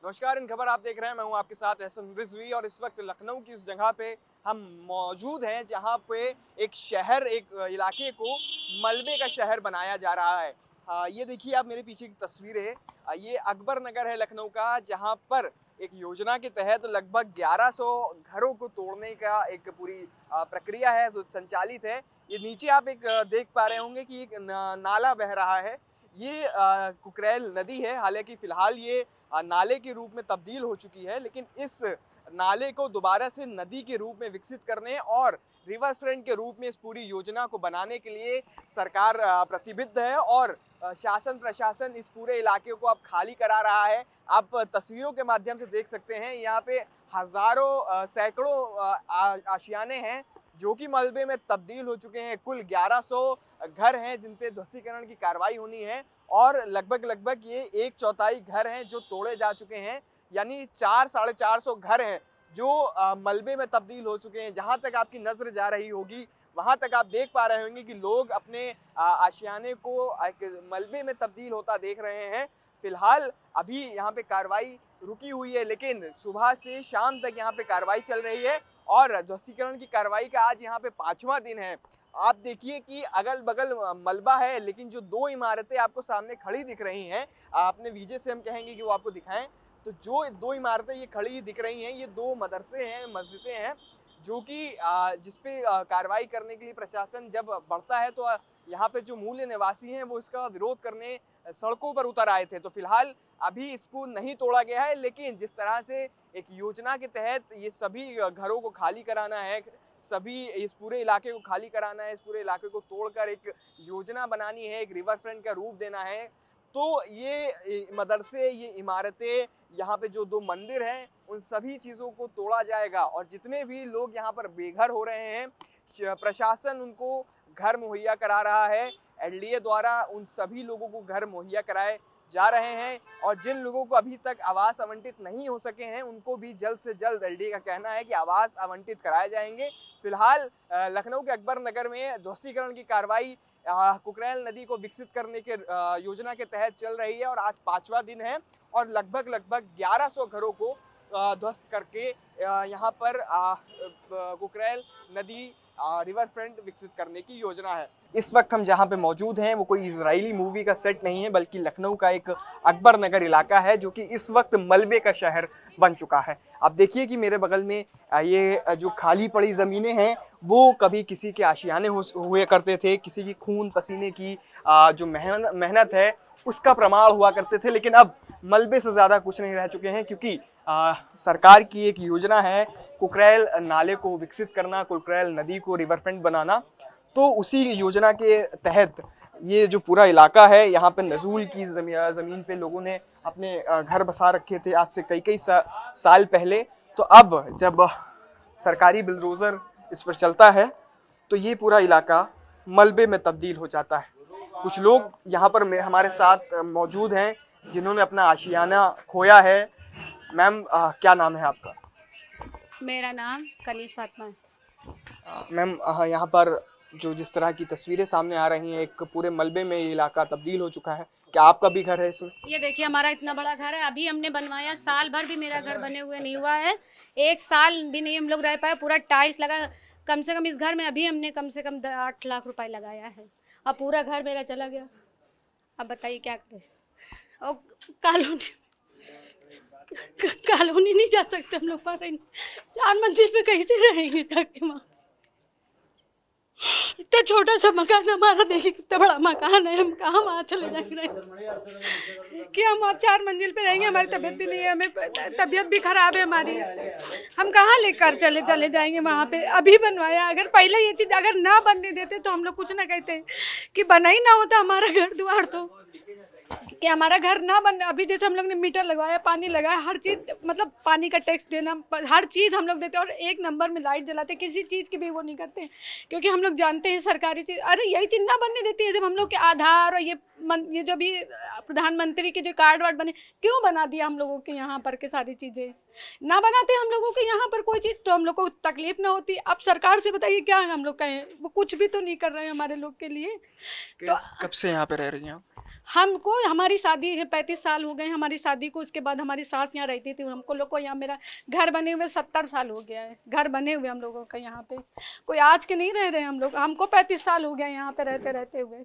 नमस्कार, इन खबर आप देख रहे हैं। मैं हूं आपके साथ एहसन रिजवी और इस वक्त लखनऊ की उस जगह पे हम मौजूद हैं जहां पे एक शहर, एक इलाके को मलबे का शहर बनाया जा रहा है। ये देखिए आप मेरे पीछे की तस्वीर है। ये अकबर नगर है लखनऊ का, जहां पर एक योजना के तहत लगभग 1100 घरों को तोड़ने का एक पूरी प्रक्रिया है जो संचालित है। ये नीचे आप एक देख पा रहे होंगे कि एक नाला बह रहा है। ये कुकरेल नदी है। हालांकि फिलहाल ये नाले के रूप में तब्दील हो चुकी है, लेकिन इस नाले को दोबारा से नदी के रूप में विकसित करने और रिवर फ्रंट के रूप में इस पूरी योजना को बनाने के लिए सरकार प्रतिबद्ध है और शासन प्रशासन इस पूरे इलाके को अब खाली करा रहा है। आप तस्वीरों के माध्यम से देख सकते हैं, यहाँ पे हजारों सैकड़ों आशियाने हैं जो कि मलबे में तब्दील हो चुके हैं। कुल 1100 घर हैं जिन पे ध्वस्तीकरण की कार्रवाई होनी है और लगभग ये 1/4 घर हैं जो तोड़े जा चुके हैं। यानी 4 साढ़े 400 घर हैं जो मलबे में तब्दील हो चुके हैं। जहां तक आपकी नजर जा रही होगी वहां तक आप देख पा रहे होंगे कि लोग अपने आशियाने को एक मलबे में तब्दील होता देख रहे हैं। फिलहाल अभी यहाँ पे कार्रवाई रुकी हुई है, लेकिन सुबह से शाम तक यहाँ पे कार्रवाई चल रही है और ध्वस्तीकरण की कार्रवाई का आज यहाँ पे 5वां दिन है। आप देखिए कि अगल-बगल मलबा है, लेकिन जो 2 इमारतें आपको सामने खड़ी दिख रही हैं, अपने वीजे से हम कहेंगे कि वो आपको दिखाएँ। तो जो 2 इमारतें ये खड़ी दिख रही हैं, ये 2 मदरसे हैं, मस्जिदें हैं, जो कि जिस पे कार्रवाई करने के लिए प्रशासन जब बढ़ता है तो यहाँ पे जो मूल निवासी हैं वो इसका विरोध करने सड़कों पर उतर आए थे। तो फिलहाल अभी इसको नहीं तोड़ा गया है, लेकिन जिस तरह से एक योजना के तहत ये सभी घरों को खाली कराना है, सभी इस पूरे इलाके को खाली कराना है, इस पूरे इलाके को तोड़कर एक योजना बनानी है, एक रिवर फ्रंट का रूप देना है, तो ये मदरसे, ये इमारतें, यहाँ पे जो 2 मंदिर हैं, उन सभी चीज़ों को तोड़ा जाएगा और जितने भी लोग यहाँ पर बेघर हो रहे हैं, प्रशासन उनको घर मुहैया करा रहा है। एलडीए द्वारा उन सभी लोगों को घर मुहैया कराए जा रहे हैं और जिन लोगों को अभी तक आवास आवंटित नहीं हो सके हैं, उनको भी जल्द से जल्द एलडीए का कहना है कि आवास आवंटित कराए जाएंगे। फिलहाल लखनऊ के अकबर नगर में ध्वस्तीकरण की कार्रवाई कुकरेल नदी को विकसित करने के योजना के तहत चल रही है और आज 5वां दिन है और लगभग 1100 घरों को ध्वस्त करके यहाँ पर कुकरेल नदी रिवर फ्रंट विकसित करने की योजना है। इस वक्त हम जहाँ पे मौजूद हैं वो कोई इजरायली मूवी का सेट नहीं है, बल्कि लखनऊ का एक अकबर नगर इलाका है जो कि इस वक्त मलबे का शहर बन चुका है। आप देखिए कि मेरे बगल में ये जो खाली पड़ी ज़मीनें हैं वो कभी किसी के आशियाने हुए करते थे, किसी की खून पसीने की जो मेहनत है उसका प्रमाण हुआ करते थे, लेकिन अब मलबे से ज़्यादा कुछ नहीं रह चुके हैं क्योंकि सरकार की एक योजना है कुकरेल नाले को विकसित करना, कुकरेल नदी को रिवर फ्रंट बनाना। तो उसी योजना के तहत ये जो पूरा इलाका है, यहाँ पे नज़ूल की ज़मीन पे लोगों ने अपने घर बसा रखे थे आज से कई साल पहले। तो अब जब सरकारी बुलडोज़र इस पर चलता है तो ये पूरा इलाका मलबे में तब्दील हो जाता है। कुछ लोग यहाँ पर हमारे साथ मौजूद हैं जिन्होंने अपना आशियाना खोया है। मैम, क्या नाम है आपका? मेरा नाम कनीज फातिमा है। मैम, यहाँ पर जो जिस तरह की तस्वीरें सामने आ रही हैं, एक पूरे मलबे में ये इलाका तब्दील हो चुका है, क्या आपका भी घर है इसमें? ये देखिए हमारा इतना बड़ा घर है, अभी हमने बनवाया, साल भर भी मेरा घर बने हुए नहीं हुआ है, 1 साल भी नहीं हम लोग रह पाए। पूरा टाइल्स लगा, कम से कम इस घर में अभी हमने कम से कम 8 लाख रुपए लगाया है। अब पूरा घर मेरा चला गया, अब बताइए क्या करें। और कॉलोनी नहीं जा सकते हम लोग, 4 मंजिल पे कैसे रहेंगे जाके वहाँ? इतना छोटा सा मकान हमारा, देखिए कितना बड़ा मकान है, हम कहाँ वहाँ चले जाएंगे कि हम वहाँ 4 मंजिल पे रहेंगे? हमारी तबीयत भी नहीं है, हमें तबीयत भी खराब है हमारी, हम कहाँ लेकर चले जाएंगे वहाँ पे? अभी बनवाया, अगर पहले ये चीज़ अगर ना बनने देते तो हम लोग कुछ ना कहते कि बना ही ना होता हमारा घर द्वार, तो कि हमारा घर ना बन। अभी जैसे हम लोग ने मीटर लगवाया, पानी लगाया, हर चीज़ मतलब पानी का टैक्स देना, हर चीज़ हम लोग देते हैं और 1 नंबर में लाइट जलाते, किसी चीज़ की भी वो नहीं करते क्योंकि हम लोग जानते हैं सरकारी चीज़। अरे यही चीज़ ना बनने देती है जब हम लोग के आधार और ये जो भी प्रधानमंत्री के जो कार्ड वार्ड बने, क्यों बना दिया हम लोगों के यहाँ पर के सारी चीज़ें? ना बनाते हम लोगों के यहाँ पर कोई चीज़ तो हम लोग को तकलीफ ना होती। अब सरकार से बताइए क्या हम लोग कहें, वो कुछ भी तो नहीं कर रहे हैं हमारे लोग के लिए। तो कब से यहाँ पे रह रही हैं आप? हमको हमारी शादी है 35 साल हो गए हमारी शादी को। उसके बाद हमारी सास यहाँ रहती थी। हमको लोग को यहाँ मेरा घर बने हुए 70 साल हो गया है, घर बने हुए हम लोगों का यहाँ पे। कोई आज के नहीं रह रहे हम लोग, हमको 35 साल हो गया यहाँ पे रहते रहते हुए।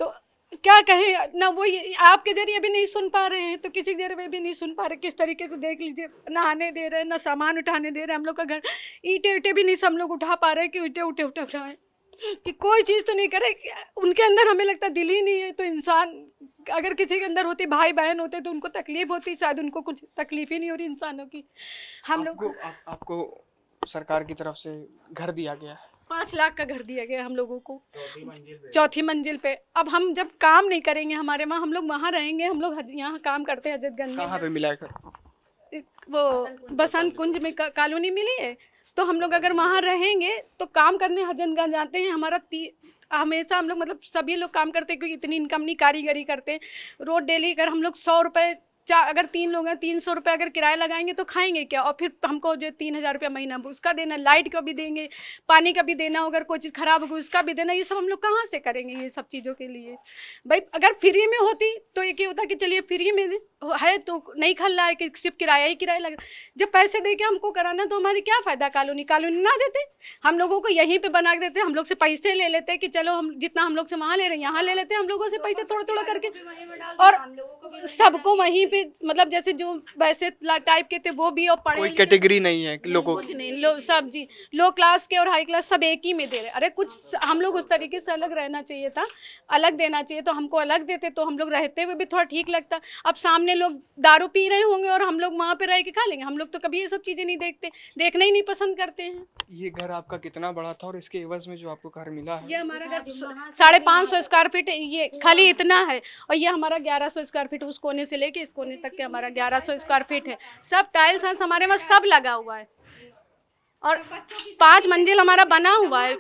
तो क्या कहें ना, वो आपके जरिए भी नहीं सुन पा रहे हैं तो किसी के जरिए भी नहीं सुन पा रहे। किस तरीके से देख लीजिए, नहाने दे रहे हैं ना सामान उठाने दे रहे हैं। हम लोग का घर ईंटे उटे भी नहीं सब लोग उठा पा रहे कि ईंटे उठे उठाएं, कि कोई चीज़ तो नहीं करे। उनके अंदर हमें लगता है दिल ही नहीं है। तो इंसान अगर किसी के अंदर होती, भाई बहन होते तो उनको तकलीफ होती, शायद उनको कुछ तकलीफ ही नहीं हो रही इंसानों की। हम लोग आपको सरकार की तरफ से घर दिया गया है, 5 लाख का घर दिया गया हम लोगों को, चौथी मंजिल पे। अब हम जब काम नहीं करेंगे हमारे वहाँ, हम लोग वहाँ रहेंगे। हम लोग यहाँ काम करते हैं हजरतगंज में। कहाँ पे मिला है घर? वो बसंत कुंज में कॉलोनी मिली है। तो हम लोग अगर वहाँ रहेंगे तो काम करने हजरतगंज जाते हैं। हमारा हमेशा हम लोग मतलब सभी लोग काम करते हैं क्योंकि इतनी इनकम नहीं, कारीगरी करते हैं। रोज डेली अगर हम लोग 100 रुपये अगर 3 लोग हैं 300 रुपये अगर किराया लगाएंगे तो खाएंगे क्या? और फिर हमको जो 3000 रुपया महीना उसका देना, लाइट का भी देंगे, पानी का भी देना, अगर कोई चीज़ ख़राब होगी उसका भी देना। ये सब हम लोग कहाँ से करेंगे ये सब चीज़ों के लिए? भाई अगर फ्री में होती तो एक ही होता कि चलिए फ्री में है तो नहीं खल रहा है कि सिर्फ किराया ही किराया लग। जब पैसे दे के हमको कराना तो हमारी क्या फ़ायदा? कॉलोनी ना देते हम लोगों को, यहीं पे बना देते, हम लोग से पैसे ले लेते कि चलो हम जितना हम लोग से वहाँ ले रहे हैं यहाँ ले लेते, हम लोगों से पैसे थोड़ा थोड़ा करके, और सबको वहीं पे मतलब जैसे जो वैसे टाइप के थे वो भी, और पढ़े कोई कैटेगरी नहीं है लोगों कुछ नहीं, सब जी लो क्लास के और हाई क्लास सब एक ही में दे रहे। अरे कुछ हम लोग उस तरीके से अलग रहना चाहिए था, अलग देना चाहिए। तो हमको अलग देते तो हम लोग रहते हुए भी थोड़ा ठीक लगता। अब सामने लोग दारू पी रहे होंगे और हम लोग वहाँ पे रह के खा लेंगे। हम लोग तो कभी ये सब चीज़ें नहीं देखते, देखना ही नहीं पसंद करते हैं। ये घर आपका कितना बड़ा था और इसके एवज में जो आपको घर मिला है? ये हमारा घर 550 स्क्वायर फीट है, ये खाली इतना है। और ये हमारा 1100 स्क्वायर फीट, उस कोने से लेके इस कोने तक के हमारा 1100 स्क्वायर फीट है। सब टाइल्स हमारे पास सब लगा हुआ है। और 5 मंजिल हमारा बना हुआ है,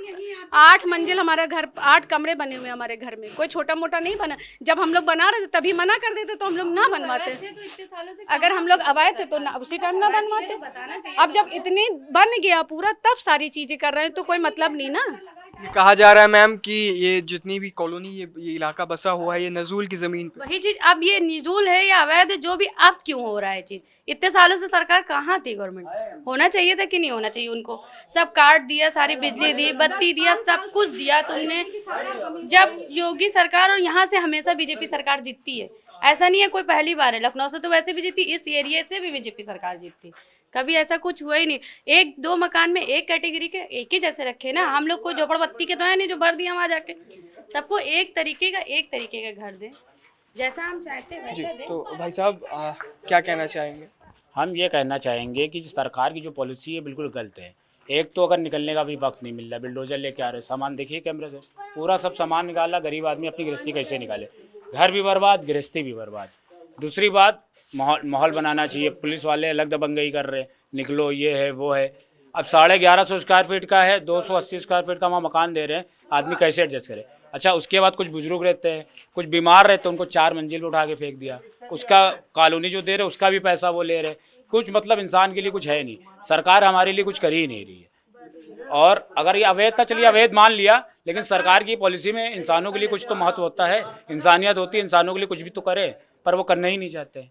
8 मंजिल हमारा घर, 8 कमरे बने हुए हमारे घर में। कोई छोटा मोटा नहीं बना। जब हम लोग बना रहे थे तभी मना कर देते तो हम लोग ना बनवाते। अगर हम लोग अब आए थे तो ना उसी टाइम ना बनवाते। अब जब इतनी बन गया पूरा तब सारी चीजें कर रहे हैं तो कोई मतलब नहीं ना। ये कहा जा रहा है मैम कि ये जितनी भी कॉलोनी ये इलाका बसा हुआ है ये नजूल की जमीन पे। वही चीज, अब ये निजूल है या अवैध है जो भी, अब क्यों हो रहा है चीज? इतने सालों से सरकार कहाँ थी? गवर्नमेंट होना चाहिए था कि नहीं होना चाहिए? उनको सब काट दिया, सारी बिजली दी, बत्ती दिया, सब कुछ दिया तुमने। जब योगी सरकार, और यहाँ से हमेशा बीजेपी सरकार जीतती है, ऐसा नहीं है कोई पहली बार है। लखनऊ से तो वैसे भी जीती, इस एरिया से भी बीजेपी सरकार जीतती, कभी ऐसा कुछ हुआ ही नहीं। 1-2 मकान में एक कैटेगरी के एक ही जैसे रखे ना। हम लोग को झोपड़पट्टी के तो है नहीं जो भर दिया वहाँ जाके। सबको एक तरीके का घर दे, जैसा हम चाहते हैं जी, वैसा दे। तो भाई साहब क्या कहना चाहेंगे? हम ये कहना चाहेंगे कि सरकार की जो पॉलिसी है बिल्कुल गलत है। एक तो अगर निकलने का भी वक्त नहीं मिल रहा, बिल्डोजर लेके आ रहे, सामान देखिए कैमरे से, पूरा सब सामान निकाला, गरीब आदमी अपनी गृहस्थी कैसे निकाले? घर भी बर्बाद, गृहस्थी भी बर्बाद। दूसरी बात, माहौल बनाना चाहिए। पुलिस वाले अलग दबंगई कर रहे, निकलो ये है वो है। अब 1150 स्क्वायर फीट का है, 280 स्क्वायर फीट का वहाँ मकान दे रहे हैं, आदमी कैसे एडजस्ट करे? अच्छा, उसके बाद कुछ बुजुर्ग रहते हैं, कुछ बीमार रहते हैं, उनको 4 मंजिल पे उठा के फेंक दिया। उसका कॉलोनी जो दे रहे उसका भी पैसा वो ले रहे। कुछ मतलब इंसान के लिए कुछ है नहीं। सरकार हमारे लिए कुछ कर ही नहीं रही है। और अगर ये अवैध था, चलिए अवैध मान लिया, लेकिन सरकार की पॉलिसी में इंसानों के लिए कुछ तो महत्व होता है, इंसानियत होती है, इंसानों के लिए कुछ भी तो करे, पर वो करना ही नहीं चाहते।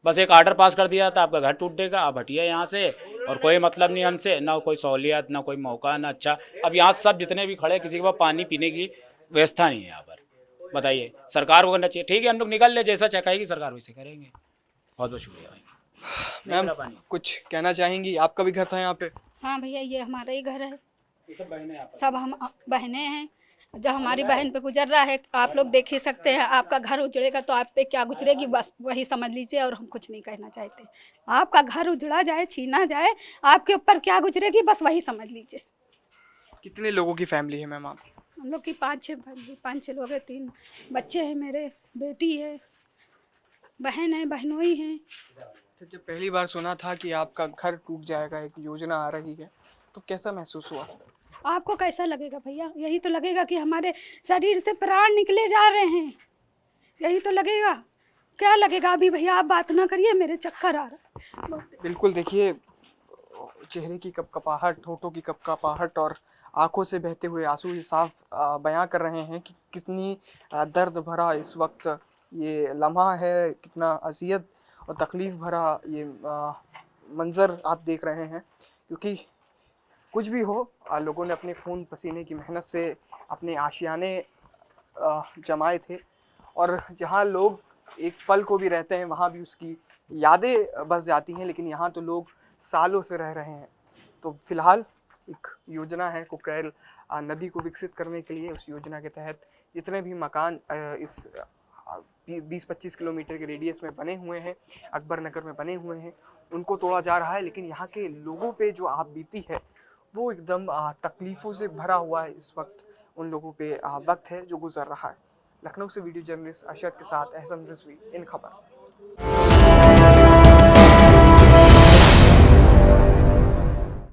बस एक आर्डर पास कर दिया था, आपका घर टूटेगा, आप हटिए यहाँ से, और कोई मतलब नहीं हमसे, ना कोई सहूलियत, ना कोई मौका, ना अच्छा। अब यहाँ सब जितने भी खड़े, किसी के पास पानी पीने की व्यवस्था नहीं है यहाँ पर। बताइए, सरकार को करना चाहिए। ठीक है, हम लोग निकल ले, जैसा चकाएगी सरकार वैसे करेंगे। बहुत बहुत शुक्रिया भाई। मैम कुछ कहना चाहेंगी? आपका भी घर था यहाँ पे? हाँ भैया, ये हमारा ही घर है। सब सब हम बहनें हैं। जब हमारी बहन पे गुजर रहा है, आप लोग देख ही सकते हैं। आपका घर उजड़ेगा तो आप पे क्या गुजरेगी, बस वही समझ लीजिए। और हम कुछ नहीं कहना चाहते। आपका घर उजड़ा जाए, छीना जाए, आपके ऊपर क्या गुजरेगी, बस वही समझ लीजिए। कितने लोगों की फैमिली है मैम आप? हम लोग की 5-6 लोग हैं। 3 बच्चे हैं मेरे, बेटी है, बहन है, बहनोई हैं। तो जब पहली बार सुना था कि आपका घर टूट जाएगा, एक योजना आ रही है, तो कैसा महसूस हुआ? आपको कैसा लगेगा भैया? यही तो लगेगा कि हमारे शरीर से प्राण निकले जा रहे हैं। यही तो लगेगा क्या लगेगा? अभी भैया आप बात ना करिए, मेरे चक्कर आ रहा है। बिल्कुल देखिए, चेहरे की कपकपाहट, होठों की कपकपाहट और आंखों से बहते हुए आंसू ये साफ बयां कर रहे हैं कि कितनी दर्द भरा इस वक्त ये लम्हा है, कितना अज़ियत और तकलीफ़ भरा ये मंज़र आप देख रहे हैं। क्योंकि कुछ भी हो, लोगों ने अपने खून पसीने की मेहनत से अपने आशियाने जमाए थे, और जहाँ लोग एक पल को भी रहते हैं वहाँ भी उसकी यादें बस जाती हैं, लेकिन यहाँ तो लोग सालों से रह रहे हैं। तो फिलहाल एक योजना है कुकरेल नदी को विकसित करने के लिए। उस योजना के तहत जितने भी मकान इस 20-25 किलोमीटर के रेडियस में बने हुए हैं, अकबर नगर में बने हुए हैं, उनको तोड़ा जा रहा है। लेकिन यहाँ के लोगों पे जो आप बीती है वो एकदम तकलीफ़ों से भरा हुआ है। इस वक्त उन लोगों पे वक्त है जो गुजर रहा है। लखनऊ से वीडियो जर्नलिस्ट अरशद के साथ एहसन रिजवी, इन खबर।